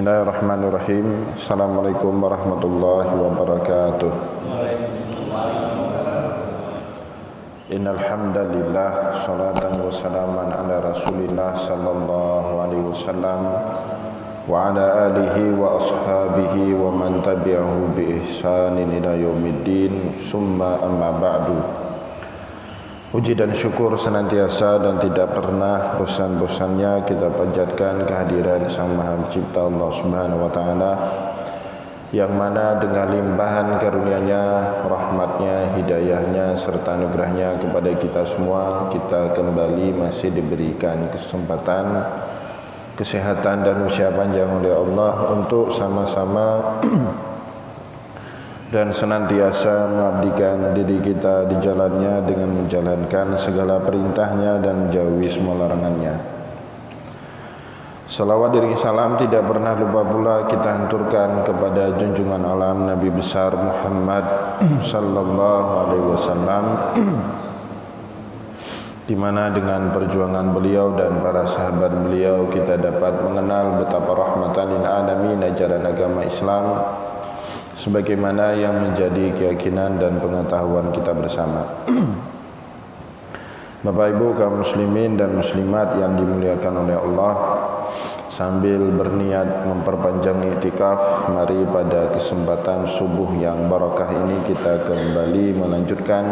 Bismillahirrahmanirrahim. Assalamualaikum warahmatullahi wabarakatuh. Innal hamdalillah salatan wa salaman ala Rasulillah sallallahu alaihi wasallam wa ala alihi wa ashabihi wa man tabi'ahu bi ihsanin ila yaumiddin. Summa amma ba'du. Puji dan syukur senantiasa dan tidak pernah bosan-bosannya kita panjatkan kehadiran Sang Maha Pencipta Allah Subhanahu wa taala, yang mana dengan limpahan karunia-Nya, rahmat-Nya, hidayah-Nya serta anugerah-Nya kepada kita semua, kita kembali masih diberikan kesempatan, kesehatan dan usia panjang oleh Allah untuk sama-sama dan senantiasa mengabdikan diri kita di jalannya dengan menjalankan segala perintahnya dan menjauhi semua larangannya. Salawat dan salam tidak pernah lupa pula kita hanturkan kepada junjungan alam Nabi besar Muhammad sallallahu alaihi wasallam, di mana dengan perjuangan beliau dan para sahabat beliau kita dapat mengenal betapa rahmatan lil alamin ajaran agama Islam sebagaimana yang menjadi keyakinan dan pengetahuan kita bersama. Bapak Ibu kaum muslimin dan muslimat yang dimuliakan oleh Allah, sambil berniat memperpanjang iktikaf, mari pada kesempatan subuh yang barakah ini kita kembali melanjutkan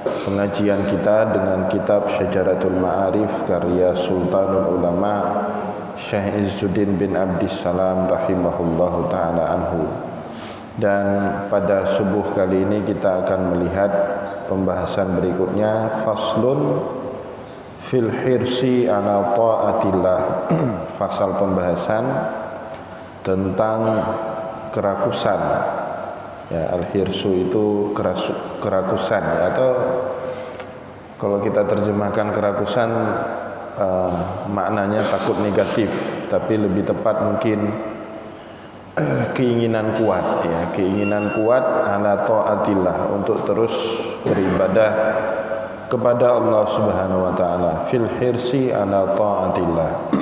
pengajian kita dengan kitab Syajaratul Ma'arif karya Sultanul Ulama Syekh Izzuddin bin Abdissalam rahimahullahu ta'ala anhu. Dan pada subuh kali ini kita akan melihat pembahasan berikutnya, faslun fil hirsi ala ta'atillah. Fasal pembahasan tentang kerakusan. Ya, al-hirsu itu kerakusan, ya, atau kalau kita terjemahkan kerakusan maknanya takut negatif, tapi lebih tepat mungkin keinginan kuat, ya, keinginan kuat ala taatillah, untuk terus beribadah kepada Allah Subhanahu wa taala. Fil hirsi ala taatillah.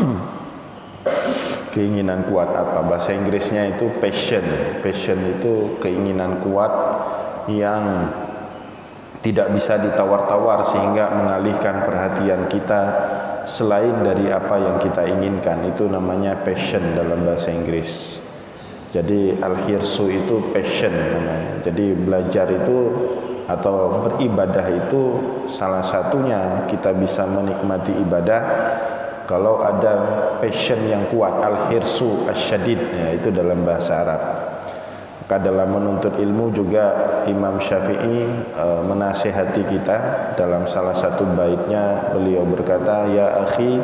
Keinginan kuat apa? Bahasa Inggrisnya itu passion. Passion itu keinginan kuat yang tidak bisa ditawar-tawar sehingga mengalihkan perhatian kita selain dari apa yang kita inginkan. Itu namanya passion dalam bahasa Inggris. Jadi al-hirsu itu passion namanya. Jadi belajar itu atau beribadah itu salah satunya kita bisa menikmati ibadah kalau ada passion yang kuat, al-hirsu asyadid, ya, itu dalam bahasa Arab. Maka dalam menuntut ilmu juga Imam Syafi'i menasihati kita dalam salah satu baitnya, beliau berkata, ya akhi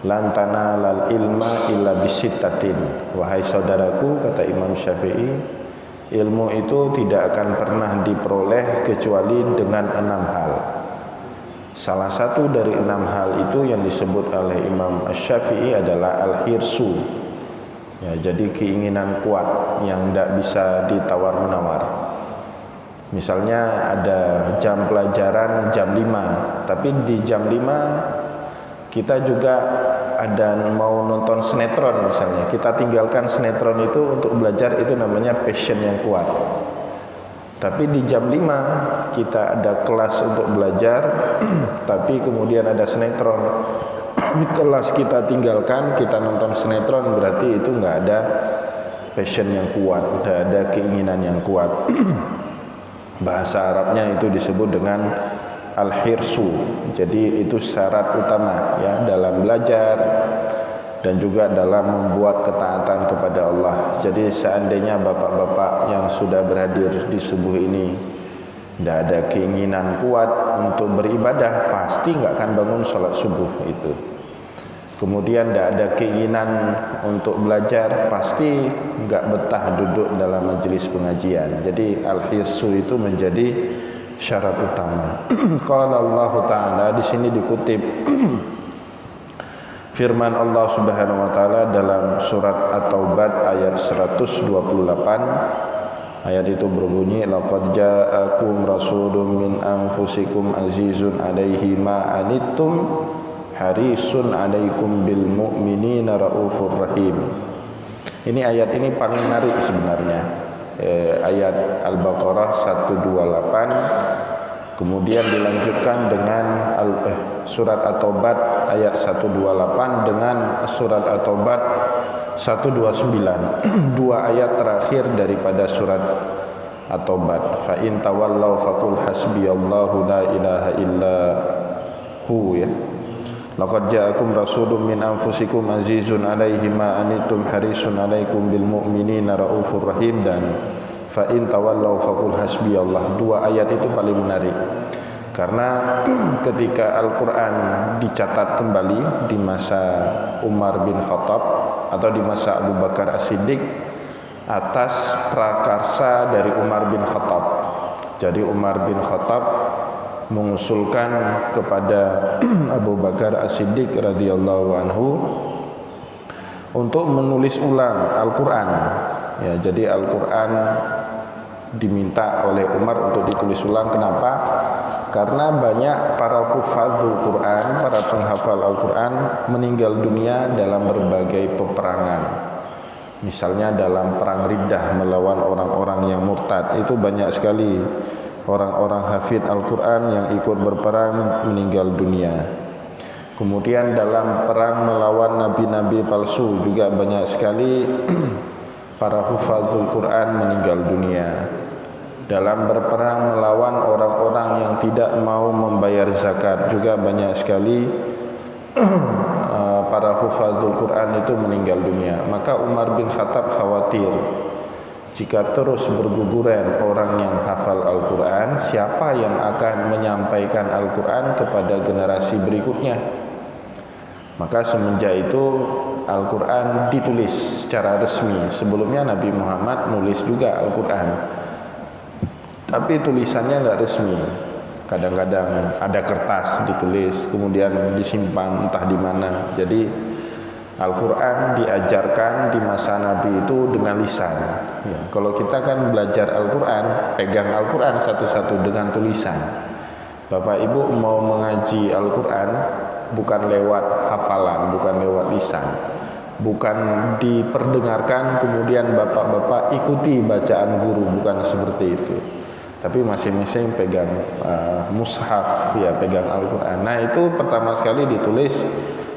lantana lal ilma illa bisittatin. Wahai saudaraku, kata Imam Syafi'i, ilmu itu tidak akan pernah diperoleh kecuali dengan 6 hal. Salah satu dari 6 hal itu yang disebut oleh Imam Syafi'i adalah al-hirsu, ya, jadi keinginan kuat yang tidak bisa ditawar-menawar. Misalnya ada jam pelajaran jam 5, tapi di jam 5 kita juga ada mau nonton sinetron misalnya, kita tinggalkan sinetron itu untuk belajar, itu namanya passion yang kuat. Tapi di jam 5 kita ada kelas untuk belajar tapi kemudian ada sinetron. Kelas kita tinggalkan, kita nonton sinetron, berarti itu enggak ada passion yang kuat, enggak ada keinginan yang kuat. Bahasa Arabnya itu disebut dengan al-hirsu. Jadi itu syarat utama, ya, dalam belajar dan juga dalam membuat ketaatan kepada Allah. Jadi seandainya bapak-bapak yang sudah berhadir di subuh ini tidak ada keinginan kuat untuk beribadah, pasti nggak akan bangun sholat subuh itu. Kemudian tidak ada keinginan untuk belajar, pasti nggak betah duduk dalam majelis pengajian. Jadi al-hirsu itu menjadi syarat utama. Qala Allah Ta'ala, di sini dikutip firman Allah Subhanahu wa taala dalam surat At-Taubah ayat 128. Ayat itu berbunyi, laqad ja'akum rasulun min anfusikum azizun 'alaihi ma anittum harisun 'alaikum bil mu'minina raufur rahim. Ini ayat ini paling menarik sebenarnya. Ayat Al-Baqarah 128, kemudian dilanjutkan dengan surat At-Taubah ayat 128 dengan surat At-Taubah 129. Dua ayat terakhir daripada surat At-Taubah. Fa in tawallaw faqul hasbiyallahu la ilaha illa hu, ya. Laqad ja'akum rasulun min anfusikum azizun 'alaihi ma anittum harisun 'alaikum bil mu'minina raufur rahim, dan fa in tawallaw faqul hasbiyallah. Dua ayat itu paling menarik karena ketika Al-Qur'an dicatat kembali di masa Umar bin Khattab atau di masa Abu Bakar As-Siddiq atas prakarsa dari Umar bin Khattab. Jadi Umar bin Khattab mengusulkan kepada Abu Bakar As-Siddiq radhiyallahu anhu untuk menulis ulang Al-Qur'an. Ya, jadi Al-Qur'an diminta oleh Umar untuk ditulis ulang. Kenapa? Karena banyak para hufadzul Qur'an, para penghafal Al-Qur'an meninggal dunia dalam berbagai peperangan. Misalnya dalam perang Riddah melawan orang-orang yang murtad, itu banyak sekali orang-orang hafid Al-Quran yang ikut berperang meninggal dunia. Kemudian dalam perang melawan nabi-nabi palsu juga banyak sekali para hufadzul Quran meninggal dunia. Dalam berperang melawan orang-orang yang tidak mau membayar zakat juga banyak sekali para hufadzul Quran itu meninggal dunia. Maka Umar bin Khattab khawatir, jika terus berguguran orang yang hafal Al-Quran, siapa yang akan menyampaikan Al-Quran kepada generasi berikutnya? Maka semenjak itu Al-Quran ditulis secara resmi. Sebelumnya Nabi Muhammad nulis juga Al-Quran, tapi tulisannya nggak resmi. Kadang-kadang ada kertas ditulis, kemudian disimpan entah di mana. Jadi Al-Quran diajarkan di masa Nabi itu dengan lisan. Ya, kalau kita kan belajar Al-Quran, pegang Al-Quran satu-satu dengan tulisan. Bapak Ibu mau mengaji Al-Quran bukan lewat hafalan, bukan lewat lisan, bukan diperdengarkan kemudian bapak-bapak ikuti bacaan guru, bukan seperti itu. Tapi masing-masing pegang mushaf, ya, pegang Al-Quran. Nah, itu pertama sekali ditulis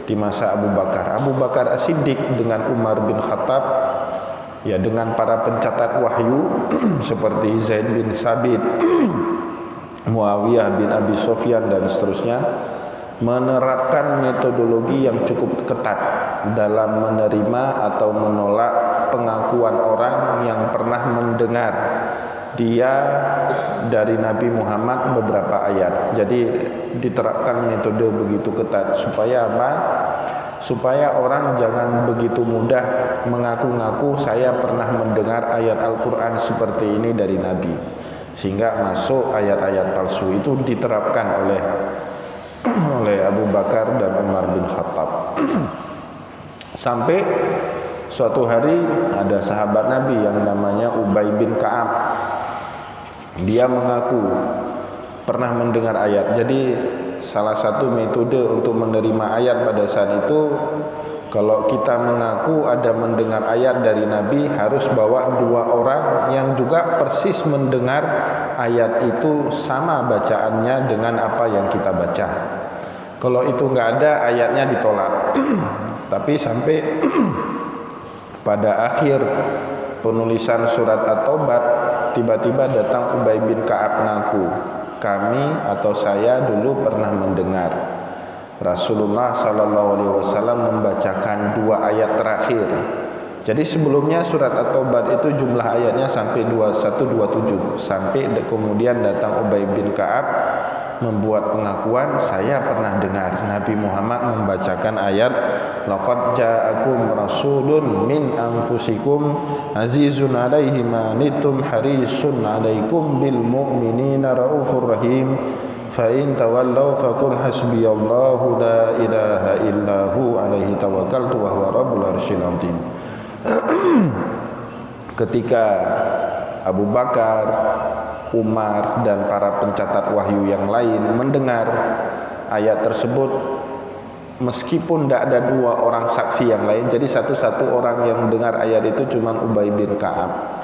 di masa Abu Bakar. Abu Bakar As-Siddiq dengan Umar bin Khattab, ya, dengan para pencatat wahyu seperti Zaid bin Sabit, Muawiyah bin Abi Sufyan dan seterusnya, menerapkan metodologi yang cukup ketat dalam menerima atau menolak pengakuan orang yang pernah mendengar dia dari Nabi Muhammad beberapa ayat. Jadi diterapkan metode begitu ketat supaya apa? Supaya orang jangan begitu mudah mengaku-ngaku saya pernah mendengar ayat Al-Quran seperti ini dari Nabi, sehingga masuk ayat-ayat palsu. Itu diterapkan oleh Abu Bakar dan Umar bin Khattab. Sampai suatu hari ada sahabat Nabi yang namanya Ubay bin Ka'ab. Dia mengaku pernah mendengar ayat. Jadi salah satu metode untuk menerima ayat pada saat itu, kalau kita mengaku ada mendengar ayat dari Nabi, harus bawa dua orang yang juga persis mendengar ayat itu sama bacaannya dengan apa yang kita baca. Kalau itu nggak ada, ayatnya ditolak. Tapi sampai pada akhir penulisan surat At-Taubah, tiba-tiba datang Ubay bin Ka'ab ngaku, kami atau saya dulu pernah mendengar Rasulullah SAW membacakan dua ayat terakhir. Jadi sebelumnya surat At-Taubah itu jumlah ayatnya sampai 21-27. Sampai kemudian datang Ubay bin Ka'ab membuat pengakuan, saya pernah dengar Nabi Muhammad membacakan ayat laqad ja'akum rasulun min anfusikum azizun 'alaihi ma anittum harisun 'alaikum bil mu'minina raufur rahim fa in tawallaw faqul hasbiyallahu la ilaha illahu 'alaihi tawakkaltu wa huwa rabbul arsyil 'azim. Ketika Abu Bakar, Umar dan para pencatat wahyu yang lain mendengar ayat tersebut, meskipun tidak ada dua orang saksi yang lain, jadi satu-satu orang yang dengar ayat itu cuma Ubay bin Ka'ab.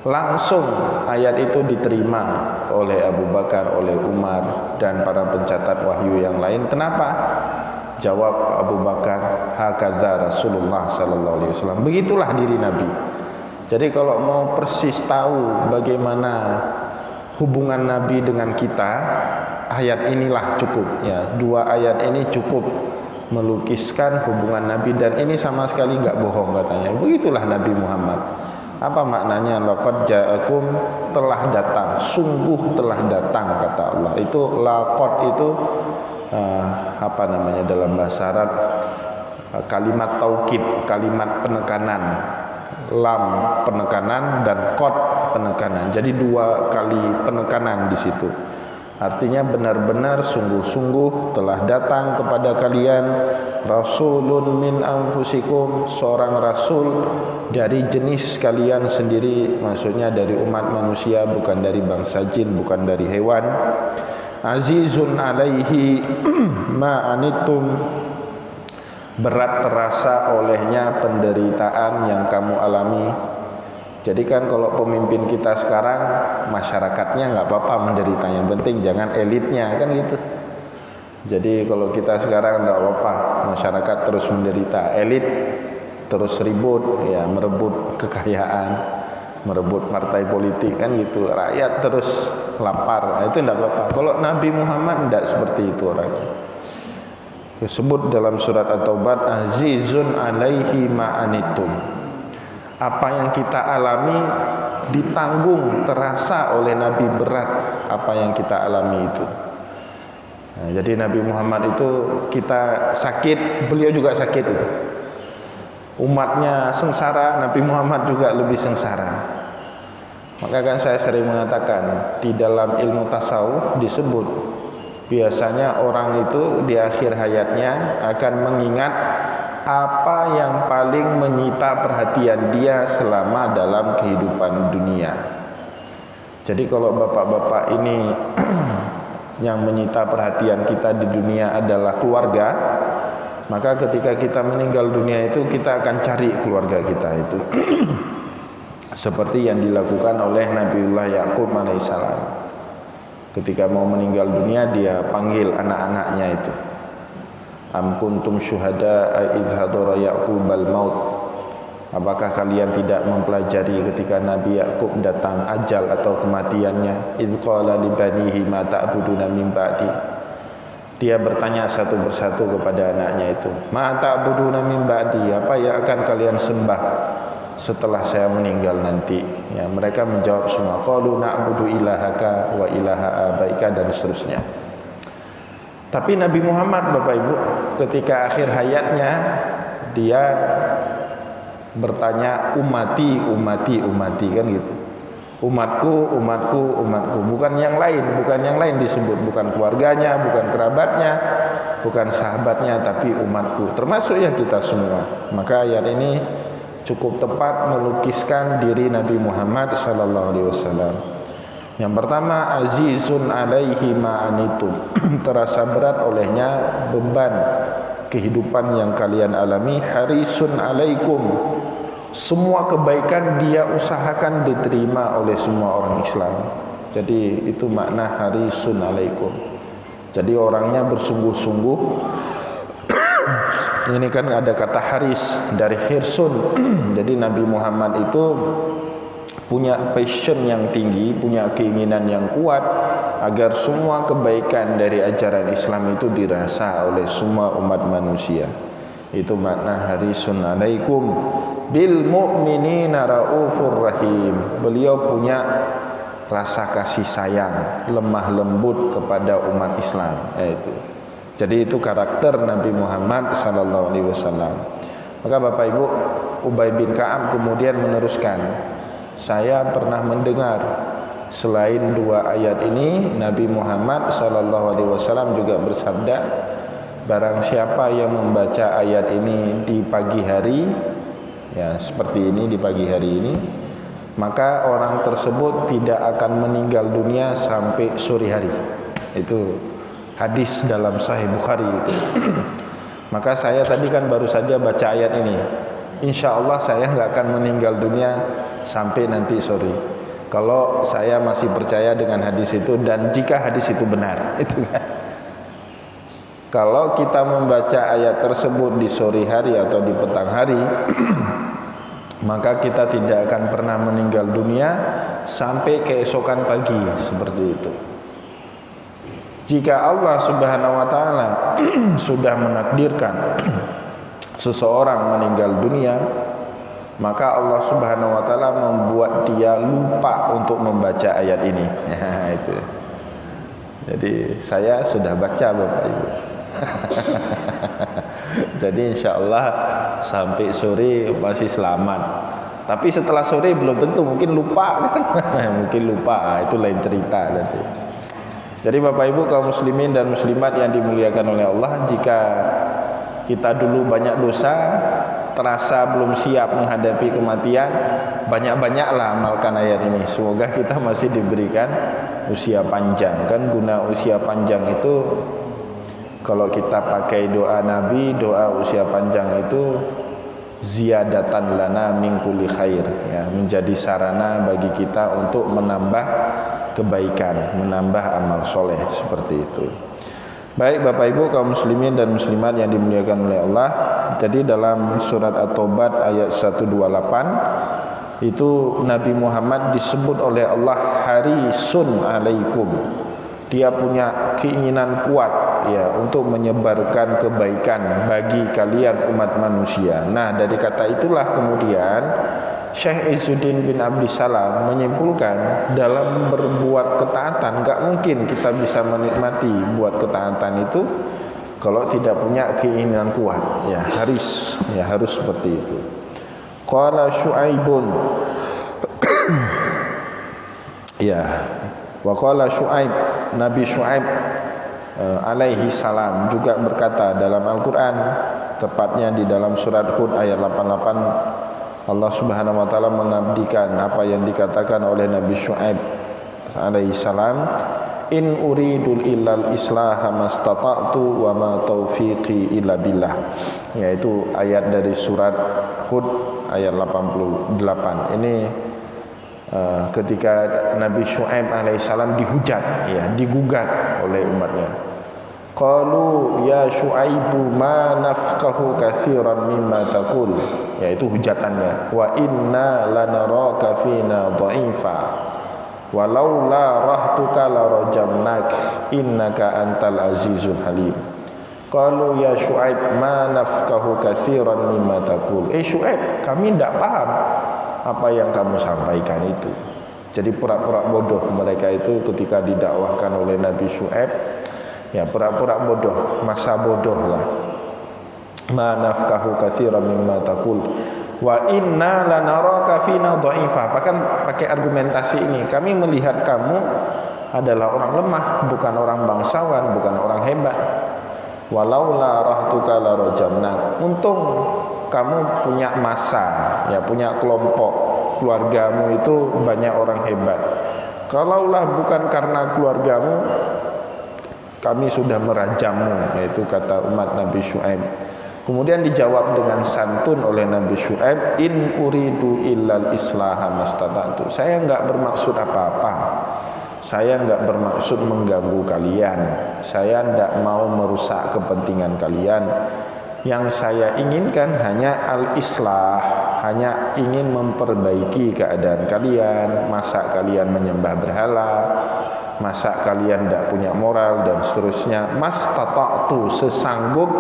Langsung ayat itu diterima oleh Abu Bakar, oleh Umar, dan para pencatat wahyu yang lain. Kenapa? Jawab Abu Bakar, hakadza Rasulullah sallallahu alaihi wasallam. Begitulah diri Nabi. Jadi kalau mau persis tahu bagaimana hubungan Nabi dengan kita, ayat inilah cukup ya. Dua ayat ini cukup melukiskan hubungan Nabi, dan ini sama sekali enggak bohong katanya. Begitulah Nabi Muhammad. Apa maknanya? Laqad ja'akum, telah datang, sungguh telah datang kata Allah. Itu laqad itu apa namanya dalam bahasa Arab, kalimat taukid, kalimat penekanan. Lam penekanan dan qad penekanan. Jadi dua kali penekanan di situ. Artinya benar-benar sungguh-sungguh telah datang kepada kalian rasulun min anfusikum, seorang rasul dari jenis kalian sendiri, maksudnya dari umat manusia, bukan dari bangsa jin, bukan dari hewan. Azizun alaihi ma anittum, berat terasa olehnya penderitaan yang kamu alami. Jadi kan kalau pemimpin kita sekarang, masyarakatnya nggak apa-apa menderita, yang penting jangan elitnya, kan gitu. Jadi kalau kita sekarang nggak apa-apa, masyarakat terus menderita, elit terus ribut, ya merebut kekayaan, merebut partai politik, kan gitu. Rakyat terus lapar, itu nggak apa-apa. Kalau Nabi Muhammad tidak seperti itu orangnya. Disebut dalam surat At-Taubah, azizun alaihi ma'anitum. Apa yang kita alami ditanggung, terasa oleh Nabi, berat apa yang kita alami itu. Nah, jadi Nabi Muhammad itu, kita sakit, beliau juga sakit itu. Umatnya sengsara, Nabi Muhammad juga lebih sengsara. Maka kan saya sering mengatakan, di dalam ilmu tasawuf disebut, biasanya orang itu di akhir hayatnya akan mengingat apa yang paling menyita perhatian dia selama dalam kehidupan dunia. Jadi kalau bapak-bapak ini yang menyita perhatian kita di dunia adalah keluarga, maka ketika kita meninggal dunia itu kita akan cari keluarga kita itu. Seperti yang dilakukan oleh Nabiullah Yakub alaihissalam. Ketika mau meninggal dunia, dia panggil anak-anaknya itu. Am kuntum syuhada idh hadara Yaqubal maut. Apakah kalian tidak mempelajari ketika Nabi Yakub datang ajal atau kematiannya? Idh qala li banihi ma ta'buduna min ba'di. Dia bertanya satu persatu kepada anaknya itu, ma ta'buduna min ba'di, apa yang akan kalian sembah setelah saya meninggal nanti? Ya, mereka menjawab semua, qalu na'budu ilahaka wa ilaha abaika, dan seterusnya. Tapi Nabi Muhammad, Bapak Ibu, ketika akhir hayatnya, dia bertanya ummati, ummati, ummati, kan gitu. Umatku, umatku, umatku, bukan yang lain, bukan yang lain disebut, bukan keluarganya, bukan kerabatnya, bukan sahabatnya, tapi umatku, termasuk ya kita semua. Maka ayat ini cukup tepat melukiskan diri Nabi Muhammad sallallahu alaihi wasallam. Yang pertama, azizun alaihi ma'anitum, terasa berat olehnya beban kehidupan yang kalian alami. Harisun alaikum, semua kebaikan dia usahakan diterima oleh semua orang Islam. Jadi itu makna harisun alaikum. Jadi orangnya bersungguh-sungguh. Ini kan ada kata haris dari hirsun. Jadi Nabi Muhammad itu punya passion yang tinggi, punya keinginan yang kuat agar semua kebaikan dari ajaran Islam itu dirasa oleh semua umat manusia. Itu makna harisun alaikum bil mu'minina raufur rahim. Beliau punya rasa kasih sayang, lemah lembut kepada umat Islam. Itu. Jadi itu karakter Nabi Muhammad sallallahu alaihi wasallam. Maka Bapak Ibu, Ubay bin Ka'ab kemudian meneruskan, saya pernah mendengar selain dua ayat ini, Nabi Muhammad SAW juga bersabda, barang siapa yang membaca ayat ini di pagi hari, ya seperti ini di pagi hari ini, maka orang tersebut tidak akan meninggal dunia sampai sore hari. Itu hadis dalam Sahih Bukhari itu. Maka saya tadi kan baru saja baca ayat ini. Insya Allah saya nggak akan meninggal dunia sampai nanti sore. Kalau saya masih percaya dengan hadis itu dan jika hadis itu benar, itu kan. Kalau kita membaca ayat tersebut di sore hari atau di petang hari, maka kita tidak akan pernah meninggal dunia sampai keesokan pagi, seperti itu. Jika Allah Subhanahu wa taala sudah menakdirkan seseorang meninggal dunia, maka Allah Subhanahu wa taala membuat dia lupa untuk membaca ayat ini. Ya, itu. Jadi saya sudah baca Bapak Ibu. Jadi insyaallah sampai sore masih selamat. Tapi setelah sore belum tentu, mungkin lupa kan. Mungkin lupa, itu lain cerita nanti. Jadi Bapak Ibu kaum muslimin dan muslimat yang dimuliakan oleh Allah, jika kita dulu banyak dosa, terasa belum siap menghadapi kematian, banyak-banyaklah amalkan ayat ini. Semoga kita masih diberikan usia panjang. Kan guna usia panjang itu, kalau kita pakai doa Nabi, doa usia panjang itu ziyadatan lana min kulli khair, ya, menjadi sarana bagi kita untuk menambah kebaikan, menambah amal soleh, seperti itu. Baik Bapak Ibu kaum muslimin dan muslimat yang dimuliakan oleh Allah. Jadi dalam surat At-Taubah ayat 128 itu Nabi Muhammad disebut oleh Allah harisun alaikum. Dia punya keinginan kuat, ya, untuk menyebarkan kebaikan bagi kalian umat manusia. Nah, dari kata itulah kemudian Syekh Izzuddin bin Abdissalam menyimpulkan dalam berbuat ketaatan gak mungkin kita bisa menikmati buat ketaatan itu kalau tidak punya keinginan kuat, ya, harus seperti itu. Qala Syu'aibun ya, wa qala Syu'aib, Nabi Syu'aib alaihi salam juga berkata dalam Al-Quran, tepatnya di dalam surat Hud ayat 88, Allah Subhanahu wa taala mengabdikan apa yang dikatakan oleh Nabi Syu'aib alaihi salam, in uridul illal islaha mastata'tu wa ma taufiqi illa billah. Yaitu ayat dari surat Hud ayat 88. Ini ketika Nabi Syu'aib alaihissalam dihujat, ya, digugat oleh umatnya. Qalu ya Syu'aibu ma nafqahu katsiran mimma taqul, yaitu hujatannya, wa inna lanaraka fina dha'ifa walau la rahtuka la rajamnak innaka antal azizul halim. Qalu ya Syu'aib ma nafqahu katsiran mimma taqul. Syu'aib, kami tidak paham apa yang kamu sampaikan itu. Jadi pura-pura bodoh mereka itu ketika didakwahkan oleh Nabi Syu'aib, ya, pura-pura bodoh, masa bodoh lah. Ma nafqahu katsiran mimma taqul wa inna lanaraka fina dha'ifa. Bahkan pakai argumentasi ini, kami melihat kamu adalah orang lemah, bukan orang bangsawan, bukan orang hebat. Walau la rahtuka la rajamnak. Untung kamu punya massa, ya, punya kelompok, keluargamu itu banyak orang hebat. Kalaulah bukan karena keluargamu, kami sudah merajammu, yaitu kata umat Nabi Syu'aib. Kemudian dijawab dengan santun oleh Nabi Syu'aib, in uridu illal islaha mastata'tu. Saya enggak bermaksud apa-apa. Saya enggak bermaksud mengganggu kalian. Saya enggak mau merusak kepentingan kalian. Yang saya inginkan hanya al-islah, hanya ingin memperbaiki keadaan kalian. Masa kalian menyembah berhala, masa kalian tidak punya moral, dan seterusnya. Mastata'tu, sesanggup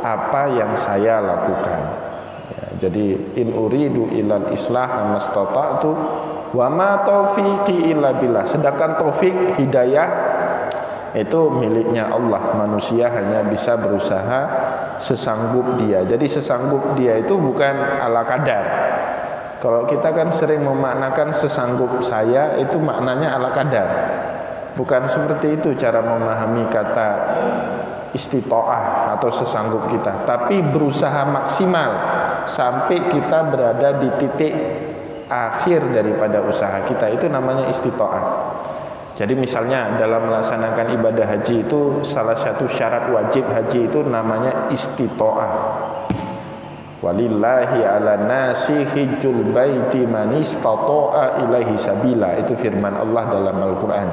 apa yang saya lakukan, ya, jadi in uridu ilal islah mastata'tu wa ma taufiqi illa billah. Sedangkan taufik, hidayah itu miliknya Allah. Manusia hanya bisa berusaha sesanggup dia. Jadi sesanggup dia itu bukan ala kadar. Kalau kita kan sering memaknakan sesanggup saya, itu maknanya ala kadar. Bukan seperti itu cara memahami kata istita'ah atau sesanggup kita, tapi berusaha maksimal sampai kita berada di titik akhir daripada usaha kita, itu namanya istita'ah. Jadi misalnya dalam melaksanakan ibadah haji itu salah satu syarat wajib haji itu namanya istita'ah. Walillahi ala nasi hijjul baiti man istata'a ilaihi sabila. Itu firman Allah dalam Al-Quran.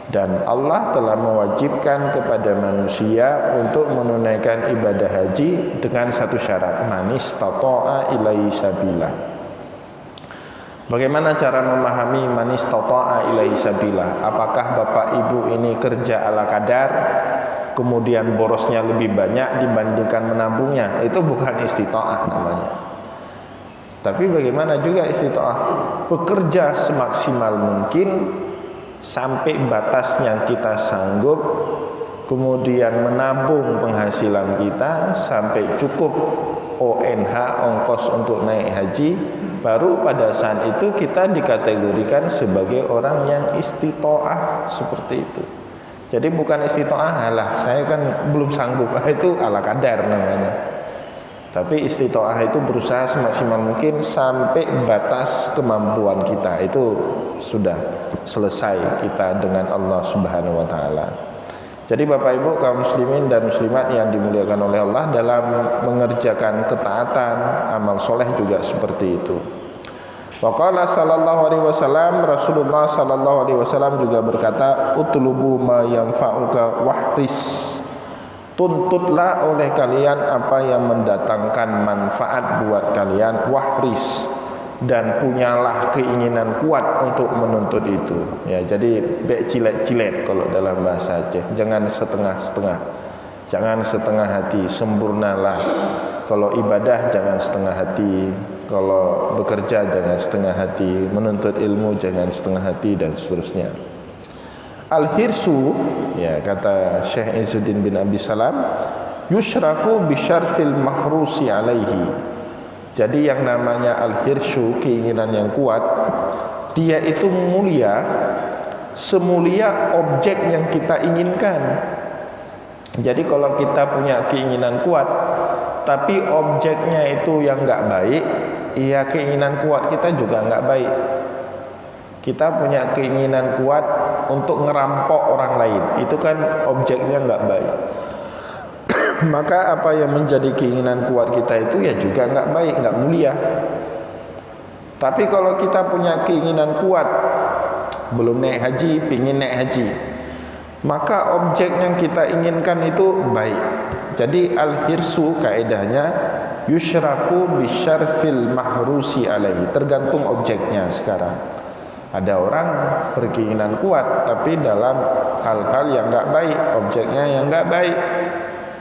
Dan Allah telah mewajibkan kepada manusia untuk menunaikan ibadah haji dengan satu syarat, man istata'a ilaihi sabila. Bagaimana cara memahami man istata'a ilaihi sabila? Apakah Bapak Ibu ini kerja ala kadar, kemudian borosnya lebih banyak dibandingkan menabungnya? Itu bukan istita'ah namanya. Tapi bagaimana juga istita'ah? Bekerja semaksimal mungkin sampai batas yang kita sanggup, kemudian menabung penghasilan kita sampai cukup ONH, ongkos untuk naik haji, baru pada saat itu kita dikategorikan sebagai orang yang istita'ah seperti itu. Jadi bukan istita'ah, lah saya kan belum sanggup, itu ala kadar namanya. Tapi istita'ah itu berusaha semaksimal mungkin sampai batas kemampuan kita. Itu sudah selesai kita dengan Allah Subhanahu wa taala. Jadi Bapak Ibu kaum muslimin dan muslimat yang dimuliakan oleh Allah, dalam mengerjakan ketaatan, amal soleh juga seperti itu. Wa qala sallallahu alaihi wasallam, Rasulullah sallallahu alaihi wasallam juga berkata, utlubu ma yanfa'uka wahris. Tuntutlah oleh kalian apa yang mendatangkan manfaat buat kalian, wahris, dan punyalah keinginan kuat untuk menuntut itu. Ya, jadi bek cilet-cilet kalau dalam bahasa Aceh. Jangan setengah-setengah. Jangan setengah hati, sempurnalah. Kalau ibadah jangan setengah hati, kalau bekerja jangan setengah hati, menuntut ilmu jangan setengah hati, dan seterusnya. Al-hirsu, ya kata Syekh Izzuddin bin Abi Salam, yushrafu bisyarfil mahrusi alaihi. Jadi yang namanya al-hirsu, keinginan yang kuat, dia itu mulia semulia objek yang kita inginkan. Jadi kalau kita punya keinginan kuat tapi objeknya itu yang enggak baik, ya keinginan kuat kita juga enggak baik. Kita punya keinginan kuat untuk ngerampok orang lain, itu kan objeknya enggak baik. Maka apa yang menjadi keinginan kuat kita itu ya juga enggak baik, enggak mulia. Tapi kalau kita punya keinginan kuat, belum naik haji, pingin naik haji, maka objek yang kita inginkan itu baik. Jadi al-hirsu kaedahnya yushrafu bisyarfil mahrusi alaihi, tergantung objeknya sekarang. Ada orang berkeinginan kuat tapi dalam hal-hal yang enggak baik, objeknya yang enggak baik.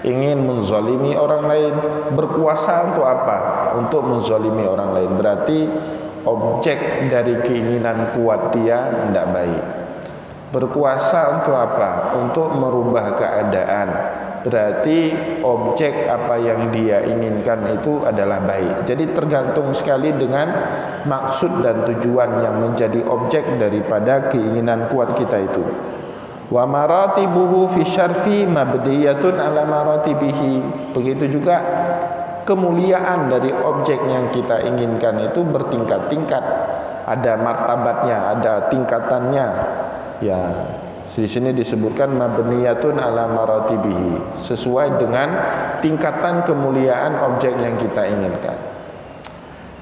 Ingin menzalimi orang lain, berkuasa untuk apa? Untuk menzalimi orang lain. Berarti objek dari keinginan kuat dia tidak baik. Berkuasa untuk apa? Untuk merubah keadaan. Berarti objek apa yang dia inginkan itu adalah baik. Jadi tergantung sekali dengan maksud dan tujuan yang menjadi objek daripada keinginan kuat kita itu. Wa maratibuhu fi syarfi mabdiyatun ala maratibihi. Begitu juga kemuliaan dari objek yang kita inginkan itu bertingkat-tingkat. Ada martabatnya, ada tingkatannya. Ya, di sini disebutkan mabniyatun ala maratibihi, sesuai dengan tingkatan kemuliaan objek yang kita inginkan.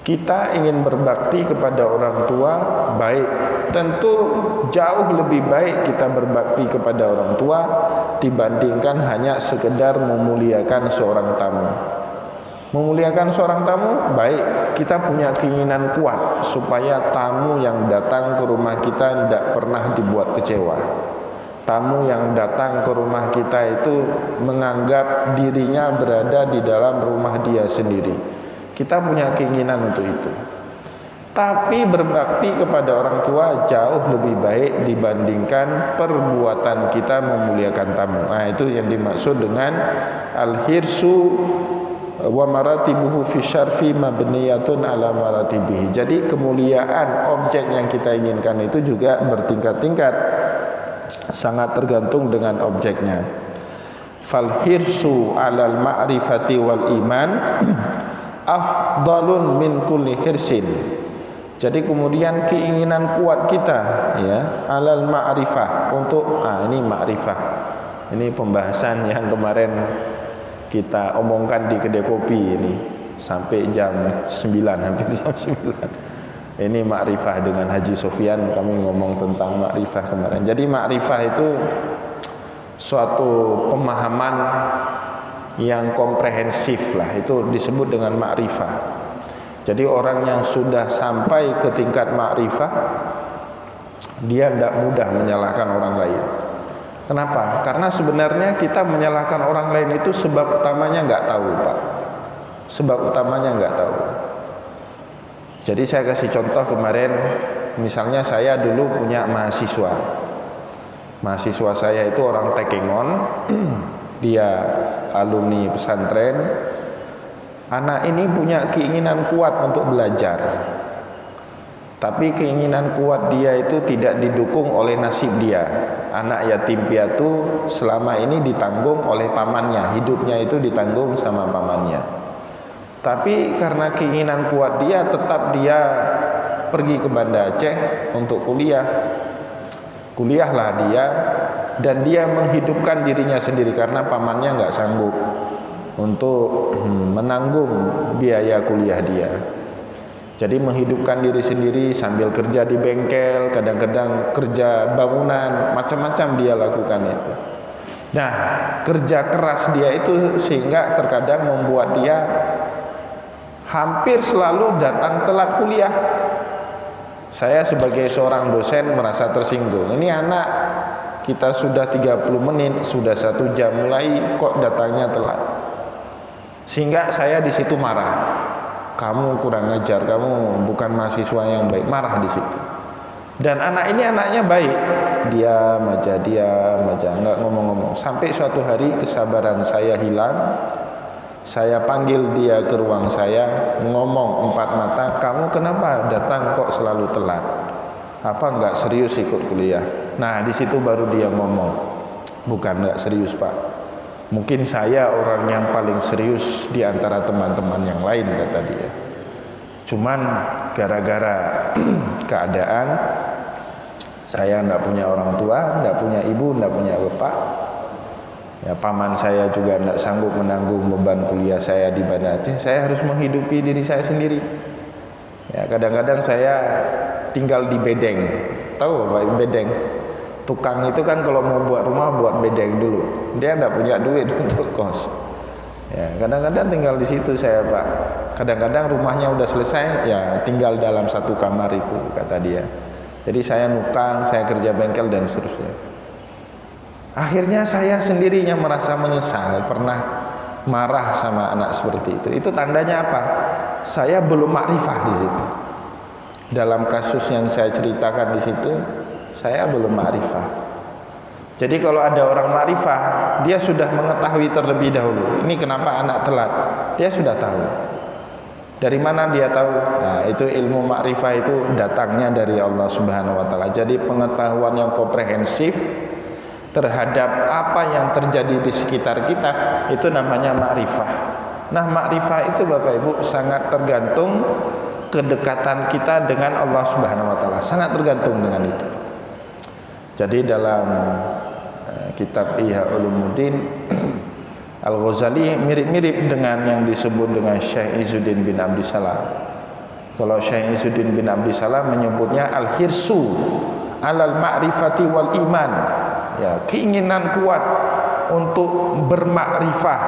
Kita ingin berbakti kepada orang tua, baik. Tentu jauh lebih baik kita berbakti kepada orang tua dibandingkan hanya sekedar memuliakan seorang tamu. Memuliakan seorang tamu, baik. Kita punya keinginan kuat supaya tamu yang datang ke rumah kita tidak pernah dibuat kecewa. Tamu yang datang ke rumah kita itu menganggap dirinya berada di dalam rumah dia sendiri. Kita punya keinginan untuk itu. Tapi berbakti kepada orang tua jauh lebih baik dibandingkan perbuatan kita memuliakan tamu. Nah, itu yang dimaksud dengan al-hirsu wa maratibuhu fi syarfi mabniyatun ala maratibihi. Jadi kemuliaan objek yang kita inginkan itu juga bertingkat-tingkat, sangat tergantung dengan objeknya. Fal hirsu alal ma'rifati wal iman afdalun min kulli hirsin. Jadi kemudian keinginan kuat kita ya alal ma'rifah untuk ini ma'rifah. Ini pembahasan yang kemarin kita omongkan di kedai kopi ini sampai jam 9, hampir jam 9. Ini ma'rifah dengan Haji Sofyan, kami ngomong tentang ma'rifah kemarin. Jadi ma'rifah itu suatu pemahaman yang komprehensif lah, itu disebut dengan ma'rifah. Jadi orang yang sudah sampai ke tingkat ma'rifah, dia tidak mudah menyalahkan orang lain. Kenapa? Karena sebenarnya kita menyalahkan orang lain itu sebab utamanya nggak tahu, Pak. Sebab utamanya nggak tahu. Jadi saya kasih contoh kemarin, misalnya saya dulu punya mahasiswa. Mahasiswa saya itu orang Takengon, dia alumni pesantren. Anak ini punya keinginan kuat untuk belajar, tapi keinginan kuat dia itu tidak didukung oleh nasib dia. Anak yatim piatu selama ini ditanggung oleh pamannya, hidupnya itu ditanggung sama pamannya. Tapi karena keinginan kuat dia, tetap dia pergi ke Banda Aceh untuk kuliah. Kuliahlah dia, dan dia menghidupkan dirinya sendiri karena pamannya nggak sanggup untuk menanggung biaya kuliah dia. Jadi menghidupkan diri sendiri sambil kerja di bengkel, kadang-kadang kerja bangunan, macam-macam dia lakukan itu. Nah, kerja keras dia itu sehingga terkadang membuat dia hampir selalu datang telat kuliah. Saya sebagai seorang dosen merasa tersinggung. Ini anak kita sudah 30 menit, sudah 1 jam mulai kok datangnya telat. Sehingga saya di situ marah. Kamu kurang ajar, kamu bukan mahasiswa yang baik. Marah di situ. Dan anak ini anaknya baik. Diam aja, nggak ngomong-ngomong. Sampai suatu hari kesabaran saya hilang. Saya panggil dia ke ruang saya, ngomong 4 mata, kamu kenapa datang kok selalu telat? Apa nggak serius ikut kuliah? Nah, di situ baru dia ngomong, bukan nggak serius, Pak. Mungkin saya orang yang paling serius di antara teman-teman yang lain, kata dia. Cuman gara-gara keadaan, saya nggak punya orang tua, nggak punya ibu, nggak punya bapak. Ya, paman saya juga tidak sanggup menanggung beban kuliah saya di Banda Aceh. Saya harus menghidupi diri saya sendiri. Ya, kadang-kadang saya tinggal di bedeng. Tahu Pak, bedeng? Tukang itu kan kalau mau buat rumah buat bedeng dulu. Dia tidak punya duit untuk kos. Ya, kadang-kadang tinggal di situ saya, Pak. Kadang-kadang rumahnya udah selesai, ya tinggal dalam satu kamar itu, kata dia. Jadi saya nukang, saya kerja bengkel dan seterusnya. Akhirnya saya sendirinya merasa menyesal pernah marah sama anak seperti itu. Itu tandanya apa? Saya belum makrifah di situ. Dalam kasus yang saya ceritakan di situ, saya belum makrifah. Jadi kalau ada orang makrifah, dia sudah mengetahui terlebih dahulu. Ini kenapa anak telat? Dia sudah tahu. Dari mana dia tahu? Nah, itu ilmu makrifah itu datangnya dari Allah Subhanahu wa taala. Jadi pengetahuan yang komprehensif terhadap apa yang terjadi di sekitar kita, itu namanya ma'rifah. Nah, ma'rifah itu Bapak Ibu sangat tergantung kedekatan kita dengan Allah Subhanahu wa taala. Sangat tergantung dengan itu. Jadi dalam kitab Ihya Ulumuddin Al-Ghazali mirip-mirip dengan yang disebut dengan Syekh Izzuddin bin Abdissalam. Kalau Syekh Izzuddin bin Abdissalam menyebutnya al-hirsu alal ma'rifati wal iman. Ya, keinginan kuat untuk bermakrifah,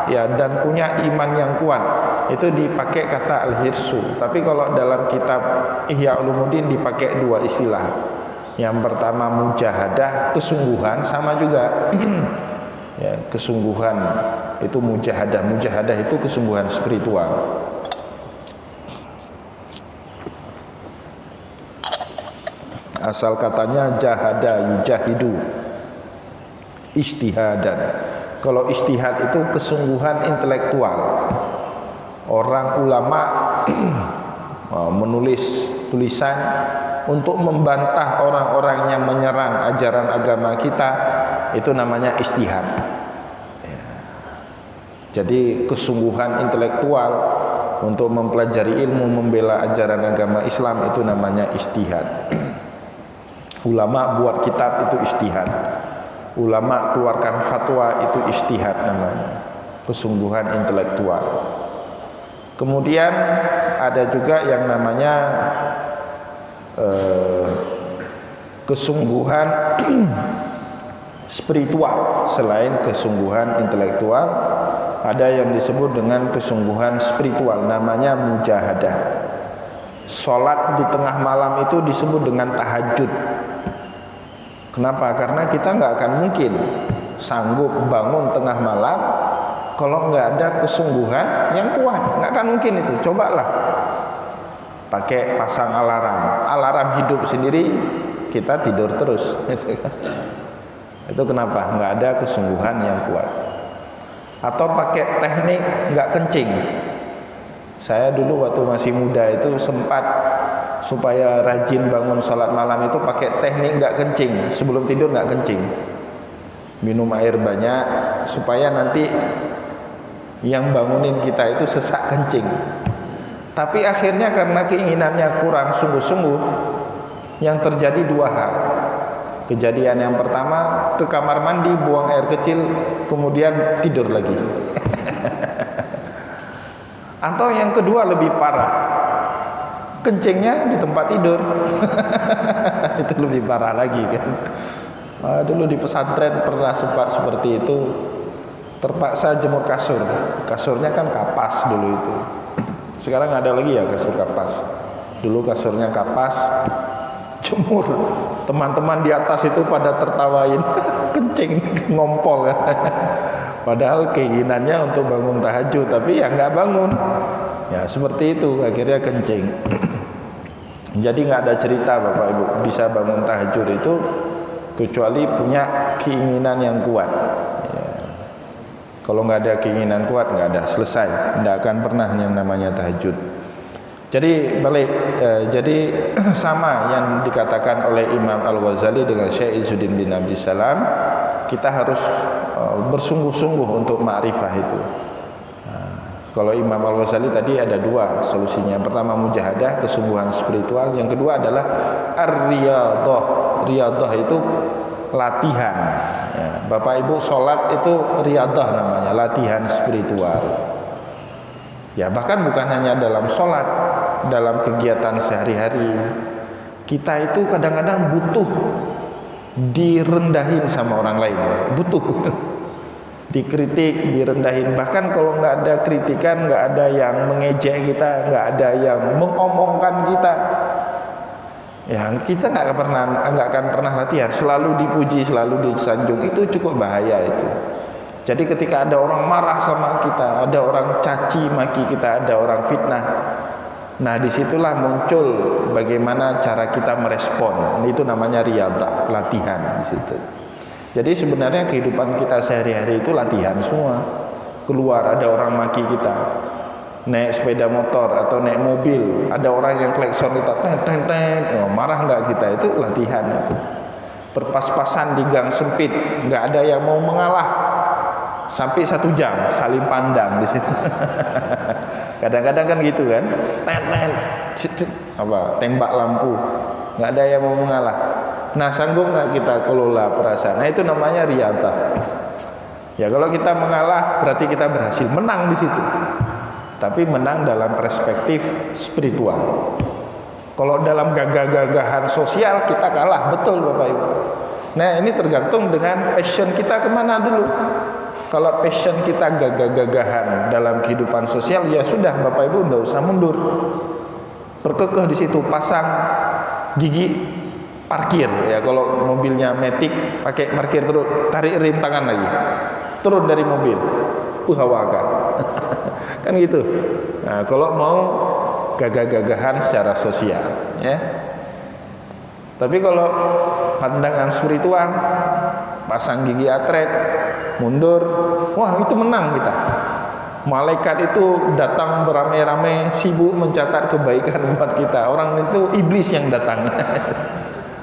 ya, dan punya iman yang kuat, itu dipakai kata al-hirsu. Tapi kalau dalam kitab Ihya Ulumuddin dipakai 2 istilah. Yang pertama mujahadah, kesungguhan, sama juga. Ya, kesungguhan itu mujahadah. Mujahadah itu kesungguhan spiritual. Asal katanya jahada yujahidu, ijtihadan. Kalau ijtihad itu kesungguhan intelektual. Orang ulama menulis tulisan untuk membantah orang-orang yang menyerang ajaran agama kita, itu namanya ijtihad. Ya. Jadi kesungguhan intelektual untuk mempelajari ilmu, membela ajaran agama Islam, itu namanya ijtihad. Ulama buat kitab itu ijtihad. Ulama keluarkan fatwa itu ijtihad namanya, kesungguhan intelektual. Kemudian ada juga yang namanya kesungguhan spiritual. Selain kesungguhan intelektual, ada yang disebut dengan kesungguhan spiritual, namanya mujahadah. Sholat di tengah malam itu disebut dengan tahajud. Kenapa? Karena kita nggak akan mungkin sanggup bangun tengah malam kalau nggak ada kesungguhan yang kuat. Nggak akan mungkin itu. Cobalah pakai pasang alarm hidup sendiri, kita tidur terus. Itu kenapa? Nggak ada kesungguhan yang kuat. Atau pakai teknik nggak kencing. Saya dulu waktu masih muda itu sempat supaya rajin bangun sholat malam itu pakai teknik nggak kencing. Sebelum tidur nggak kencing, minum air banyak supaya nanti yang bangunin kita itu sesak kencing. Tapi akhirnya karena keinginannya kurang sungguh-sungguh, yang terjadi dua hal. Kejadian yang pertama, ke kamar mandi buang air kecil, kemudian tidur lagi. Atau yang kedua lebih parah, kencingnya di tempat tidur. Itu lebih parah lagi kan. Dulu di pesantren pernah sempat seperti itu, terpaksa jemur kasur. Kasurnya kan kapas dulu itu. Sekarang ada lagi ya kasur kapas. Dulu kasurnya kapas, jemur. Teman-teman di atas itu pada tertawain, kencing, ngompol kan. Padahal keinginannya untuk bangun tahajud, tapi ya nggak bangun. Ya seperti itu, akhirnya kencing. Jadi nggak ada cerita Bapak Ibu bisa bangun tahajud itu kecuali punya keinginan yang kuat. Ya. Kalau nggak ada keinginan kuat, nggak ada, selesai. Nggak akan pernah yang namanya tahajud. Jadi balik, jadi sama yang dikatakan oleh Imam Al-Ghazali dengan Syekh Izzuddin bin Abdissalam, kita harus bersungguh-sungguh untuk ma'rifah itu. Kalau Imam Al-Ghazali tadi ada dua solusinya. Pertama mujahadah, kesungguhan spiritual. Yang kedua adalah ar-riyadhah. Riyadhah itu latihan. Ya, Bapak Ibu, sholat itu riyadhah namanya, latihan spiritual. Ya bahkan bukan hanya dalam sholat, dalam kegiatan sehari-hari kita itu kadang-kadang butuh direndahin sama orang lain, butuh dikritik, direndahin. Bahkan kalau nggak ada kritikan, nggak ada yang mengejek kita, nggak ada yang mengomongkan kita, ya kita nggak akan pernah latihan. Selalu dipuji, selalu disanjung, itu cukup bahaya itu. Jadi ketika ada orang marah sama kita, ada orang caci maki kita, ada orang fitnah, nah disitulah muncul bagaimana cara kita merespon. Itu namanya riyadhah, latihan di situ. Jadi sebenarnya kehidupan kita sehari-hari itu latihan semua. Keluar ada orang maki kita, naik sepeda motor atau naik mobil, ada orang yang klakson kita, marah nggak kita, itu latihan itu. Berpas-pasan di gang sempit, nggak ada yang mau mengalah. Sampai 1 jam saling pandang di situ. Kadang-kadang kan gitu kan, tembak lampu, nggak ada yang mau mengalah. Nah sanggup nggak kita kelola perasaan? Nah itu namanya riyadhah. Ya kalau kita mengalah berarti kita berhasil menang di situ. Tapi menang dalam perspektif spiritual. Kalau dalam gagah-gagahan sosial kita kalah, betul Bapak Ibu. Nah ini tergantung dengan passion kita kemana dulu. Kalau passion kita gagah-gagahan dalam kehidupan sosial, ya sudah Bapak Ibu tidak usah mundur. Berkekeh di situ, pasang gigi parkir. Ya kalau mobilnya Matic pakai parkir terus, tarik rem tangan lagi, turun dari mobil, hawakan. Kan gitu. Nah, kalau mau gagah-gagahan secara sosial, ya. Tapi kalau pandangan spiritual, pasang gigi atret, mundur, wah itu menang kita. Malaikat itu datang beramai-ramai, sibuk mencatat kebaikan buat kita. Orang itu iblis yang datang.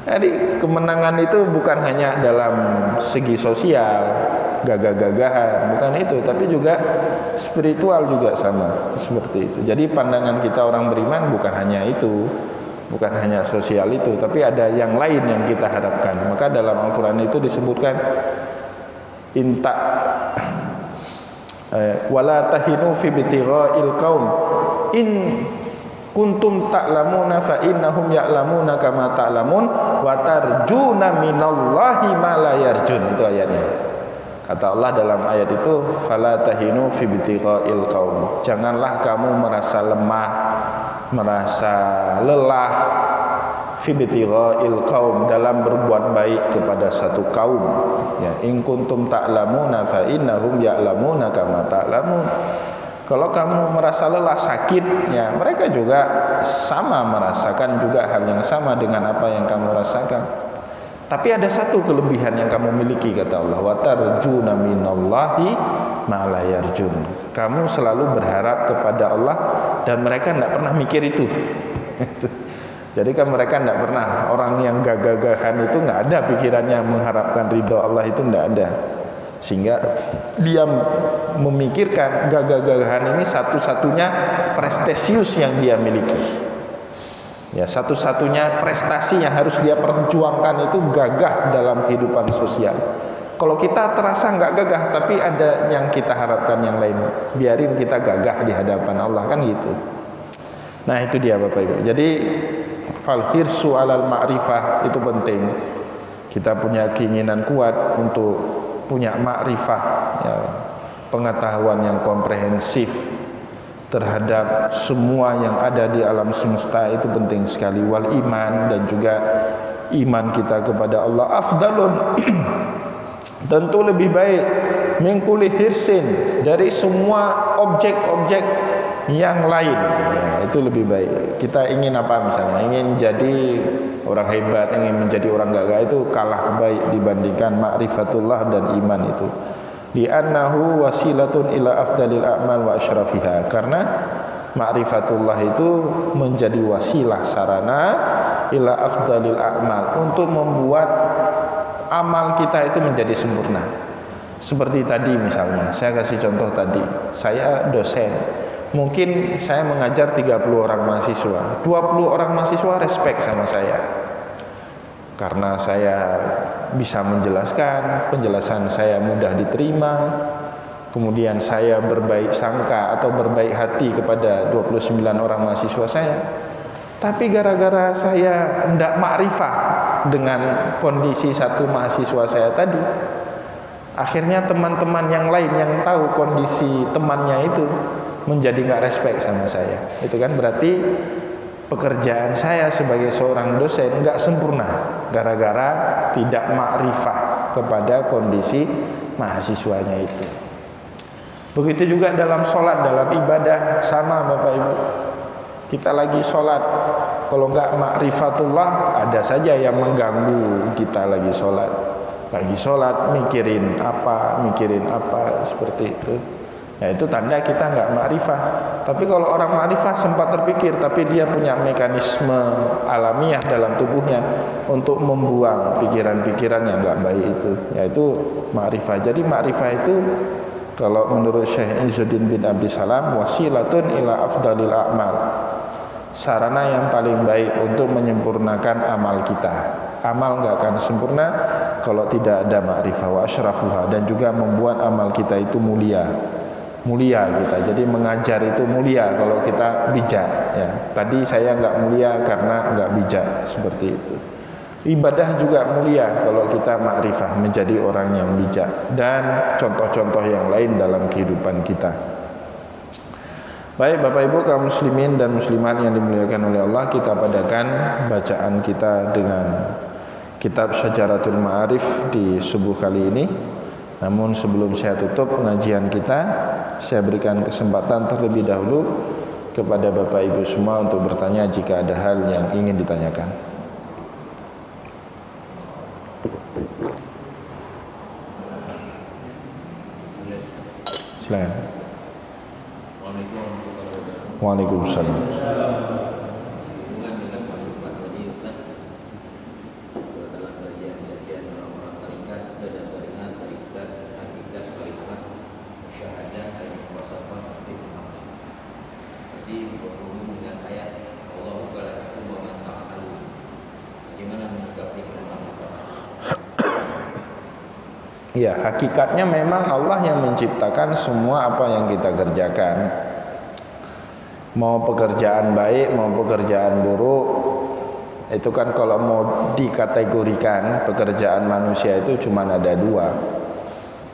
Jadi kemenangan itu bukan hanya dalam segi sosial, gagah-gagahan, bukan itu, tapi juga spiritual juga sama seperti itu. Jadi pandangan kita orang beriman bukan hanya itu, bukan hanya sosial itu, tapi ada yang lain yang kita harapkan. Maka dalam Al-Quran itu disebutkan inta wala tahinu fi ibtigha'il qaum in kuntum ta'lamuna fa innahum ya'lamuna kama ta'lamun wa tarjuna minallahi ma la yarjun. Itu ayatnya. Kata Allah dalam ayat itu, fala tahinu fi ibtigha'il qaum. Janganlah kamu merasa lemah, merasa lelah fi ibtigha'il qaum, dalam berbuat baik kepada satu kaum. Ya, in kuntum ta'lamuna fa innahum ya'lamuna kama ta'lamun. Kalau kamu merasa lelah, sakit, ya mereka juga sama merasakan juga hal yang sama dengan apa yang kamu rasakan. Tapi ada satu kelebihan yang kamu miliki, kata Allah, wa tarjuna minallahi ma la yarjun. Kamu selalu berharap kepada Allah dan mereka tidak pernah mikir itu. Jadi kan mereka tidak pernah, orang yang gagah-gagahan itu nggak ada pikirannya mengharapkan ridho Allah, itu tidak ada. Sehingga dia memikirkan gagah-gagahan ini satu-satunya prestisius yang dia miliki. Ya, satu-satunya prestasi yang harus dia perjuangkan itu gagah dalam kehidupan sosial. Kalau kita terasa nggak gagah, tapi ada yang kita harapkan yang lain, biarin kita gagah di hadapan Allah, kan gitu. Nah itu dia Bapak Ibu. Jadi fal hirsu alal ma'rifah itu penting. Kita punya keinginan kuat untuk punya ma'rifah, ya, pengetahuan yang komprehensif terhadap semua yang ada di alam semesta, itu penting sekali. Wal iman, dan juga iman kita kepada Allah afdalun tentu lebih baik min kulli hirsin, dari semua objek-objek yang lain, ya, itu lebih baik. Kita ingin apa misalnya, ingin jadi orang hebat, ingin menjadi orang gagah, itu kalah baik dibandingkan ma'rifatullah dan iman itu. Li'annahu wasilatun ila afdalil a'mal wa asyrafiha. Karena ma'rifatullah itu menjadi wasilah, sarana ila afdalil a'mal, untuk membuat amal kita itu menjadi sempurna. Seperti tadi misalnya, saya kasih contoh tadi, saya dosen. Mungkin saya mengajar 30 orang mahasiswa, 20 orang mahasiswa respect sama saya karena saya bisa menjelaskan, penjelasan saya mudah diterima, kemudian saya berbaik sangka atau berbaik hati kepada 29 orang mahasiswa saya. Tapi gara-gara saya tidak makrifah dengan kondisi satu mahasiswa saya tadi, akhirnya teman-teman yang lain yang tahu kondisi temannya itu menjadi nggak respect sama saya. Itu kan berarti pekerjaan saya sebagai seorang dosen nggak sempurna gara-gara tidak makrifah kepada kondisi mahasiswanya itu. Begitu juga dalam sholat, dalam ibadah, sama Bapak Ibu. Kita lagi sholat, kalau nggak makrifatullah, ada saja yang mengganggu kita lagi sholat. Lagi sholat mikirin apa seperti itu. Ya, itu tanda kita nggak makrifah. Tapi kalau orang makrifah sempat terpikir, tapi dia punya mekanisme alamiah dalam tubuhnya untuk membuang pikiran-pikiran yang nggak baik itu, yaitu makrifah. Jadi makrifah itu kalau menurut Syekh Izzuddin bin Abi Salam, wasilatun ila afdalil a'mal, sarana yang paling baik untuk menyempurnakan amal kita. Amal nggak akan sempurna kalau tidak ada makrifah, wa asyrafuha, dan juga membuat amal kita itu mulia kita. Jadi mengajar itu mulia kalau kita bijak, ya. Tadi saya nggak mulia karena nggak bijak, seperti itu. Ibadah juga mulia kalau kita makrifah, menjadi orang yang bijak, dan contoh-contoh yang lain dalam kehidupan kita. Baik Bapak Ibu kaum muslimin dan muslimat yang dimuliakan oleh Allah, kita padakan bacaan kita dengan kitab Syajaratul Ma'arif di subuh kali ini. Namun sebelum saya tutup pengajian kita, saya berikan kesempatan terlebih dahulu kepada Bapak Ibu semua untuk bertanya jika ada hal yang ingin ditanyakan. Silakan. Waalaikumsalam. Ya, hakikatnya memang Allah yang menciptakan semua apa yang kita kerjakan. Mau pekerjaan baik, mau pekerjaan buruk, itu kan kalau mau dikategorikan pekerjaan manusia itu cuma ada dua,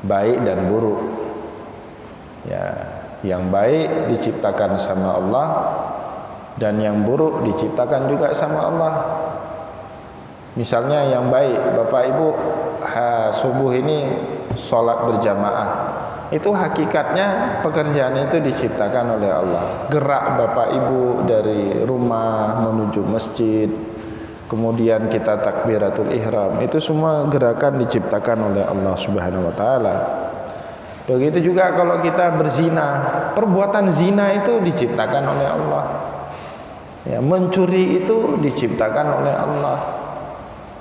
baik dan buruk. Ya, yang baik diciptakan sama Allah, dan yang buruk diciptakan juga sama Allah. Misalnya yang baik, Bapak Ibu subuh ini sholat berjamaah, itu hakikatnya pekerjaan itu diciptakan oleh Allah. Gerak Bapak Ibu dari rumah menuju masjid, kemudian kita takbiratul ihram, itu semua gerakan diciptakan oleh Allah Subhanahu wa taala. Begitu juga kalau kita berzina, perbuatan zina itu diciptakan oleh Allah. Ya, mencuri itu diciptakan oleh Allah.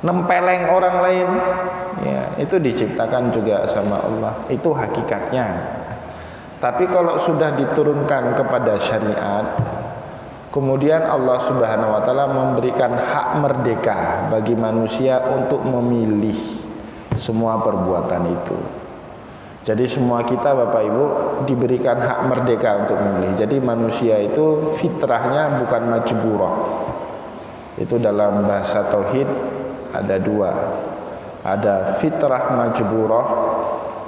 Nempeleng orang lain, ya, itu diciptakan juga sama Allah. Itu hakikatnya. Tapi kalau sudah diturunkan kepada syariat, kemudian Allah Subhanahu wa taala memberikan hak merdeka bagi manusia untuk memilih semua perbuatan itu. Jadi semua kita Bapak Ibu diberikan hak merdeka untuk memilih. Jadi manusia itu fitrahnya bukan majburah. Itu dalam bahasa tauhid ada dua. Ada fitrah majburah,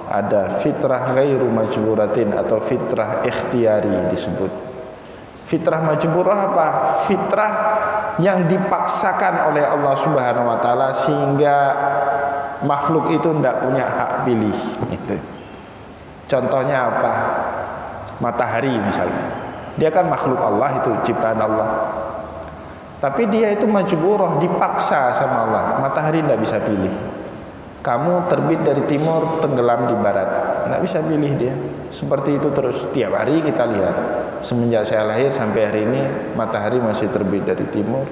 ada fitrah ghairu majburatin atau fitrah ikhtiyari disebut. Fitrah majburah apa? Fitrah yang dipaksakan oleh Allah Subhanahu wa taala sehingga makhluk itu tidak punya hak pilih. Itu. Contohnya apa? Matahari misalnya. Dia kan makhluk Allah, itu ciptaan Allah. Tapi dia itu majburah, dipaksa sama Allah. Matahari tidak bisa pilih. Kamu terbit dari timur, tenggelam di barat. Tidak bisa pilih dia. Seperti itu terus tiap hari kita lihat. Semenjak saya lahir sampai hari ini, matahari masih terbit dari timur,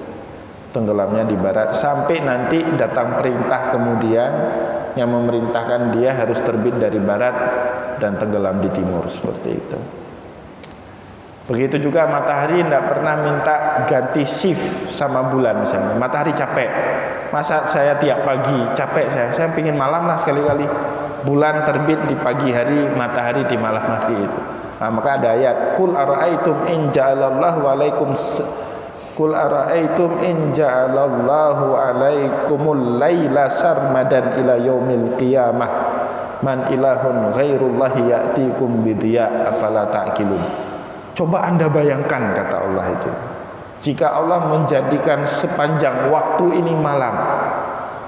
tenggelamnya di barat. Sampai nanti datang perintah kemudian yang memerintahkan dia harus terbit dari barat dan tenggelam di timur, seperti itu. Begitu juga matahari tidak pernah minta ganti shift sama bulan misalnya. Matahari capek, masa saya tiap pagi capek, saya pingin malam lah sekali-kali. Bulan terbit di pagi hari, matahari di malam hari itu. Nah, maka ada ayat, Qul ara'aitum in ja'alallahu alaikum Qul ara'aitum in ja'alallahu alaikumul laila sarmadan ila yaumil qiyamah man ilahun ghairullahi ya'tikum bidiya afala ta'qilun. Coba Anda bayangkan, kata Allah itu, jika Allah menjadikan sepanjang waktu ini malam,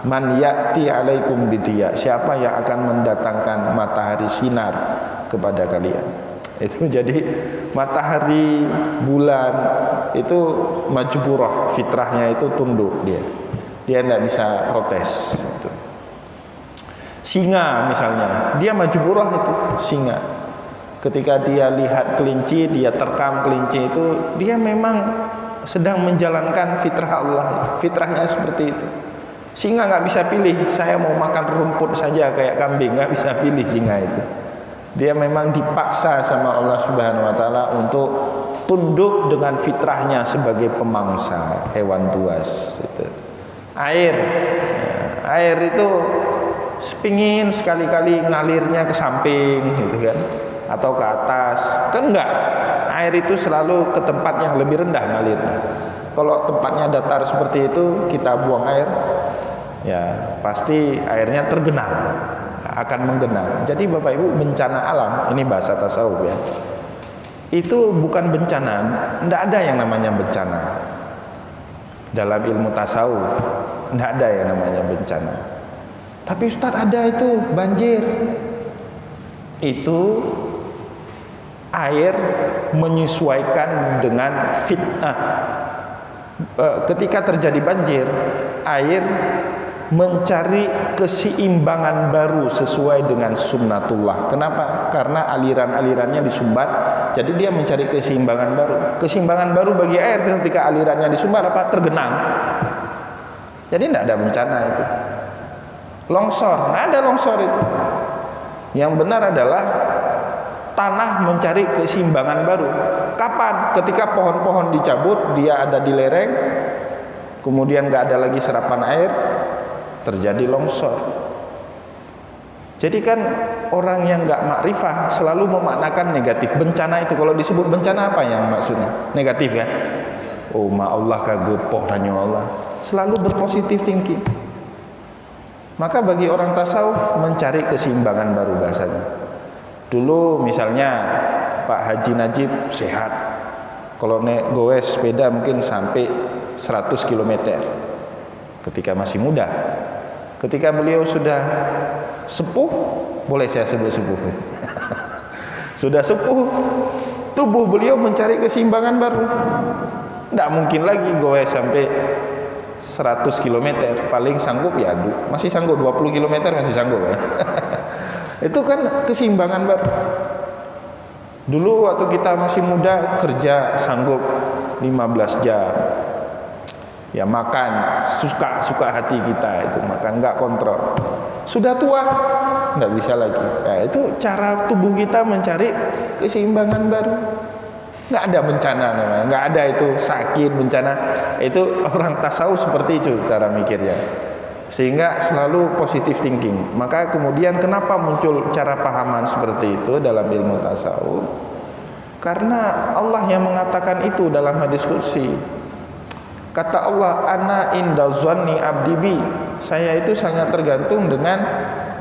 man ya'ti alaikum bidiya, siapa yang akan mendatangkan matahari sinar kepada kalian. Itu jadi matahari, bulan itu majburah, fitrahnya itu tunduk, dia tidak bisa protes. Itu. Singa misalnya, dia majburah itu, singa. Ketika dia lihat kelinci, dia terkam kelinci itu, dia memang sedang menjalankan fitrah Allah itu. Fitrahnya seperti itu. Singa nggak bisa pilih, saya mau makan rumput saja kayak kambing, nggak bisa pilih singa itu. Dia memang dipaksa sama Allah Subhanahu wa taala untuk tunduk dengan fitrahnya sebagai pemangsa hewan buas itu. Air, ya, air itu pingin sekali-kali ngalirnya ke samping gitu kan, atau ke atas, kan enggak. Air itu selalu ke tempat yang lebih rendah ngalirnya. Kalau tempatnya datar seperti itu, kita buang air, ya pasti airnya tergenang, akan menggenang. Jadi Bapak Ibu, bencana alam, ini bahasa tasawuf ya, itu bukan bencana. Tidak ada yang namanya bencana dalam ilmu tasawuf. Tidak ada yang namanya bencana. Tapi Ustaz, ada itu banjir. Itu air menyesuaikan dengan fitnah. Ketika terjadi banjir, air mencari keseimbangan baru sesuai dengan sunnatullah. Kenapa? Karena aliran-alirannya disumbat, jadi dia mencari keseimbangan baru. Keseimbangan baru bagi air ketika alirannya disumbat apa? Tergenang. Jadi tidak ada bencana itu. Longsor, nggak ada longsor itu. Yang benar adalah tanah mencari keseimbangan baru. Kapan? Ketika pohon-pohon dicabut, dia ada di lereng, kemudian nggak ada lagi serapan air, terjadi longsor. Jadi kan orang yang nggak makrifah selalu memaknakan negatif. Bencana itu kalau disebut bencana apa yang maksudnya? Negatif kan? Oh ma Allah kagepoh danyo Allah. Selalu berpositif thinking. Maka bagi orang tasawuf mencari keseimbangan baru bahasanya. Dulu misalnya Pak Haji Najib sehat. Kalau naik goes sepeda mungkin sampai 100 km ketika masih muda. Ketika beliau sudah sepuh, boleh saya sebut sepuh? Sudah sepuh, tubuh beliau mencari keseimbangan baru. Tidak mungkin lagi goes sampai 100 km, paling sanggup ya masih sanggup 20 km masih sanggup ya. Itu kan keseimbangan baru. Dulu waktu kita masih muda kerja sanggup 15 jam. Ya makan suka hati kita itu makan nggak kontrol. Sudah tua nggak bisa lagi. Ya, itu cara tubuh kita mencari keseimbangan baru. Nggak ada bencana namanya, nggak ada itu sakit bencana. Itu orang tasawuf seperti itu cara mikirnya. Sehingga selalu positive thinking. Maka kemudian kenapa muncul cara pahaman seperti itu dalam ilmu tasawuf? Karena Allah yang mengatakan itu dalam hadis qudsi. Kata Allah, ana inda zanni abdi bi. Saya itu sangat tergantung dengan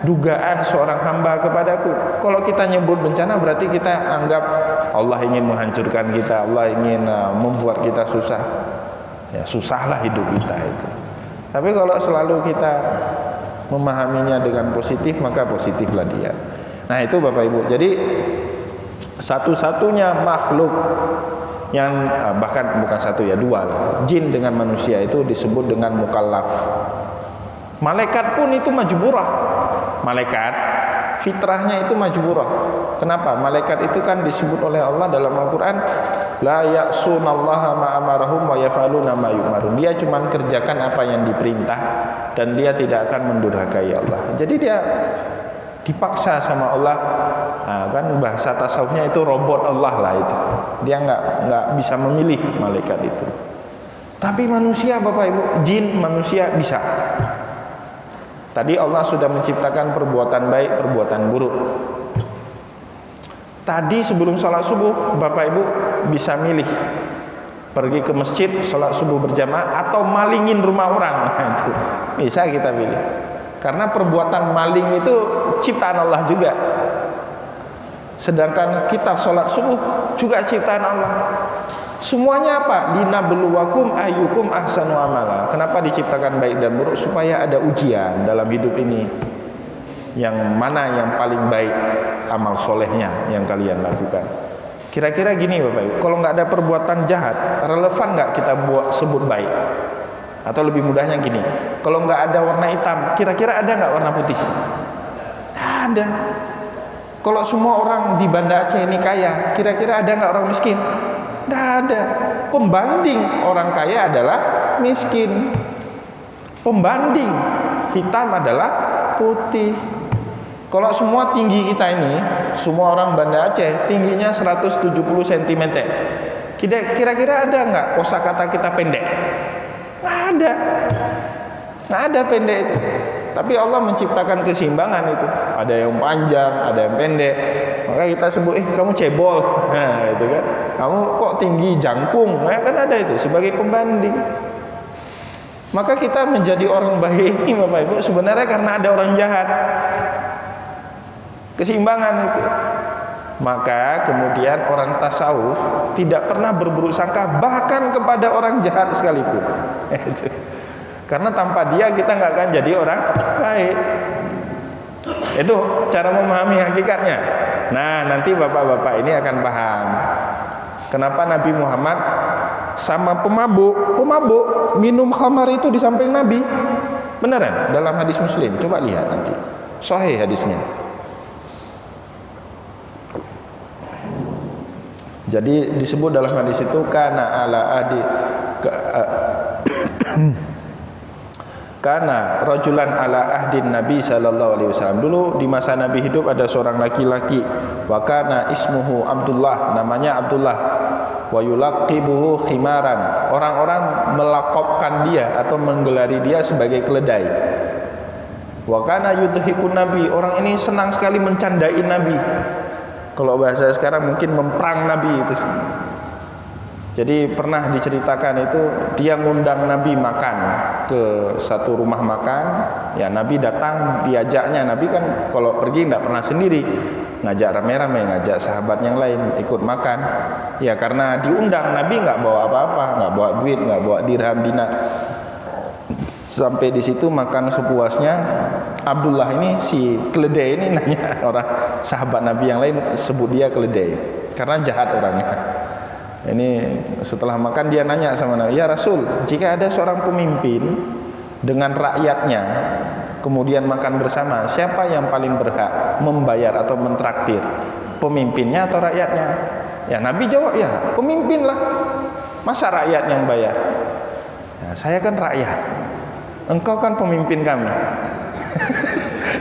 dugaan seorang hamba kepadaku. Kalau kita nyebut bencana berarti kita anggap Allah ingin menghancurkan kita, Allah ingin membuat kita susah. Ya susahlah hidup kita itu. Tapi kalau selalu kita memahaminya dengan positif, maka positiflah dia. Nah itu Bapak Ibu. Jadi satu-satunya makhluk yang bahkan bukan satu ya, dua lah, jin dengan manusia itu disebut dengan mukallaf. Malaikat pun itu majburah. Malaikat fitrahnya itu majburah. Kenapa? Malaikat itu kan disebut oleh Allah dalam Al-Quran, la ya'sunallaha ma amarahum wa yaf'aluna ma yu'marun. Dia cuma kerjakan apa yang diperintah dan dia tidak akan mendurhakai Allah. Jadi dia dipaksa sama Allah. Nah, kan bahasa tasawufnya itu robot Allah lah itu. Dia nggak bisa memilih malaikat itu. Tapi manusia Bapak Ibu, jin manusia bisa. Tadi Allah sudah menciptakan perbuatan baik, perbuatan buruk. Tadi sebelum sholat subuh Bapak Ibu bisa milih pergi ke masjid sholat subuh berjamaah atau malingin rumah orang. Nah, itu bisa kita pilih. Karena perbuatan maling itu ciptaan Allah juga. Sedangkan kita sholat subuh juga ciptaan Allah. Semuanya apa? Linabluwakum ayyukum ahsanu amala. Kenapa diciptakan baik dan buruk? Supaya ada ujian dalam hidup ini. Yang mana yang paling baik amal solehnya yang kalian lakukan. Kira-kira gini Bapak Ibu, kalau nggak ada perbuatan jahat, relevan nggak kita sebut baik? Atau lebih mudahnya gini, kalau nggak ada warna hitam, kira-kira ada nggak warna putih? Ada. Kalau semua orang di Banda Aceh ini kaya, kira-kira ada nggak orang miskin? Tidak ada. Pembanding orang kaya adalah miskin. Pembanding hitam adalah putih. Kalau semua tinggi kita ini, semua orang Banda Aceh tingginya 170 cm. Kira-kira ada nggak kosakata kita pendek? Nggak ada. Nggak ada pendek itu. Tapi Allah menciptakan keseimbangan itu. Ada yang panjang, ada yang pendek. Maka kita sebut, kamu cebol. Nah, itu kan. Kamu kok tinggi, jangkung. Nah, kan ada itu sebagai pembanding. Maka kita menjadi orang baik ini Bapak Ibu sebenarnya karena ada orang jahat. Keseimbangan itu. Maka kemudian orang tasawuf tidak pernah berburuk sangka bahkan kepada orang jahat sekalipun. Itu. Karena tanpa dia kita nggak akan jadi orang baik. Itu cara memahami hakikatnya. Nah nanti bapak-bapak ini akan paham kenapa Nabi Muhammad sama pemabuk minum khamar itu di samping Nabi. Beneran dalam hadis Muslim. Coba lihat nanti. Sahih hadisnya. Jadi disebut dalam hadis itu kana ala adi Karena rajulan ala ahdin Nabi sallallahu alaihi wasallam. Dulu di masa Nabi hidup ada seorang laki-laki wa kana ismuhu Abdullah, namanya Abdullah. Wa yulaqibuhu khimaran. Orang-orang melakopkan dia atau menggelari dia sebagai keledai. Wa kana yudhikun nabi, orang ini senang sekali mencandai Nabi. Kalau bahasa sekarang mungkin memperang Nabi itu. Jadi pernah diceritakan itu dia ngundang Nabi makan ke satu rumah makan. Ya Nabi datang, diajaknya. Nabi kan kalau pergi tidak pernah sendiri, ngajak rame-rame, ngajak sahabat yang lain ikut makan. Ya karena diundang, Nabi nggak bawa apa-apa, nggak bawa duit, nggak bawa dirham, dinar. Sampai di situ makan sepuasnya. Abdullah ini, si keledai ini nanya orang sahabat Nabi yang lain, sebut dia keledai karena jahat orangnya. Ini setelah makan dia nanya sama Nabi, ya Rasul, jika ada seorang pemimpin dengan rakyatnya kemudian makan bersama, siapa yang paling berhak membayar atau mentraktir, pemimpinnya atau rakyatnya? Ya Nabi jawab, ya pemimpin lah, masa rakyat yang bayar? Ya, saya kan rakyat, engkau kan pemimpin kami.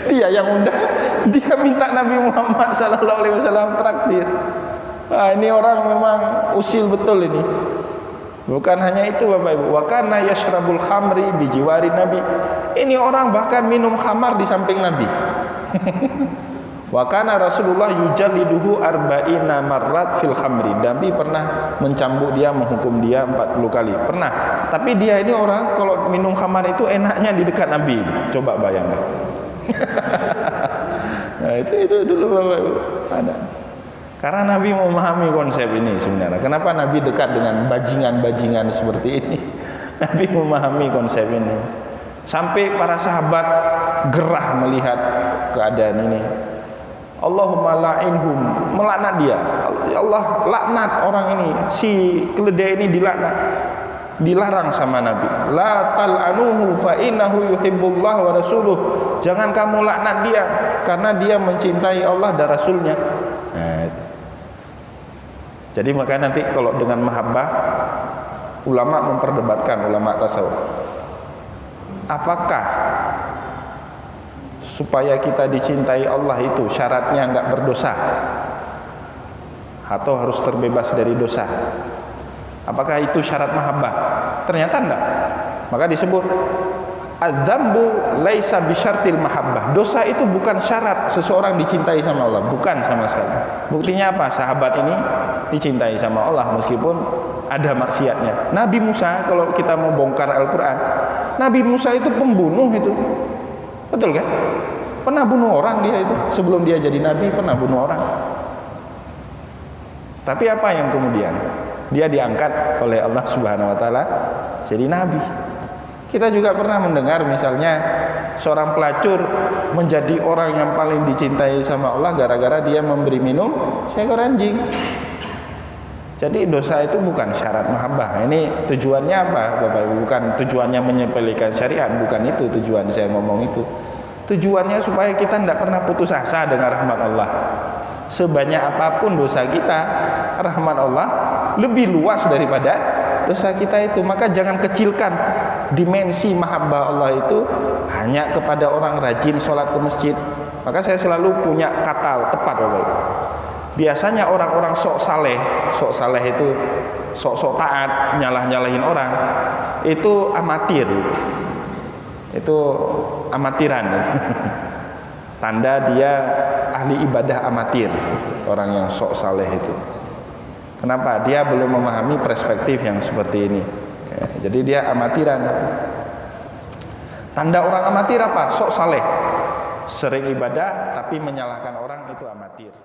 Dia yang undang, dia minta Nabi Muhammad SAW traktir. Nah, ini orang memang usil betul ini. Bukan hanya itu Bapak Ibu, wa kana yashrabul khamri bijiwari Nabi. Ini orang bahkan minum khamar di samping Nabi. Wa kana Rasulullah yujalliduhu arba'ina marrat fil khamri. Nabi pernah mencambuk dia, menghukum dia 40 kali. Pernah. Tapi dia ini orang kalau minum khamar itu enaknya di dekat Nabi. Coba bayangkan. Nah, itu dulu Bapak Ibu ada. Karena Nabi memahami konsep ini sebenarnya. Kenapa Nabi dekat dengan bajingan-bajingan seperti ini? Nabi memahami konsep ini. Sampai para sahabat gerah melihat keadaan ini. Allahumma la'inhum, melaknat dia. Ya Allah, laknat orang ini, si keledai ini dilaknat. Dilarang sama Nabi. La tal'anuhu fa innahu yuhibbullah wa rasuluh. Jangan kamu laknat dia karena dia mencintai Allah dan Rasulnya. Nah, jadi maka nanti kalau dengan mahabbah, ulama memperdebatkan, ulama tasawuf, apakah supaya kita dicintai Allah itu syaratnya enggak berdosa atau harus terbebas dari dosa? Apakah itu syarat mahabbah? Ternyata enggak. Maka disebut adzambu laisa bisyartil mahabbah. Dosa itu bukan syarat seseorang dicintai sama Allah, bukan sama sekali. Buktinya apa? Sahabat ini dicintai sama Allah meskipun ada maksiatnya. Nabi Musa, kalau kita mau bongkar Al-Qur'an, Nabi Musa itu pembunuh itu. Betul kan? Pernah bunuh orang dia itu. Sebelum dia jadi nabi pernah bunuh orang. Tapi apa yang kemudian? Dia diangkat oleh Allah Subhanahu wa taala jadi nabi. Kita juga pernah mendengar misalnya seorang pelacur menjadi orang yang paling dicintai sama Allah gara-gara dia memberi minum seekor anjing. Jadi dosa itu bukan syarat mahabbah. Ini tujuannya apa Bapak Ibu? Bukan tujuannya menyepelekan syariat, bukan itu tujuan saya ngomong itu. Tujuannya supaya kita tidak pernah putus asa dengan rahmat Allah. Sebanyak apapun dosa kita, rahmat Allah lebih luas daripada dosa kita itu. Maka jangan kecilkan dimensi mahabbah Allah itu hanya kepada orang rajin sholat ke masjid. Maka saya selalu punya kata tepat Bapak Ibu. Biasanya orang-orang sok saleh itu sok taat, nyalah-nyalahin orang, itu amatir itu amatiran. Tanda dia ahli ibadah amatir, orang yang sok saleh itu. Kenapa? Dia belum memahami perspektif yang seperti ini. Ya, jadi dia amatiran. Tanda orang amatir apa? Sok saleh, sering ibadah tapi menyalahkan orang, itu amatir.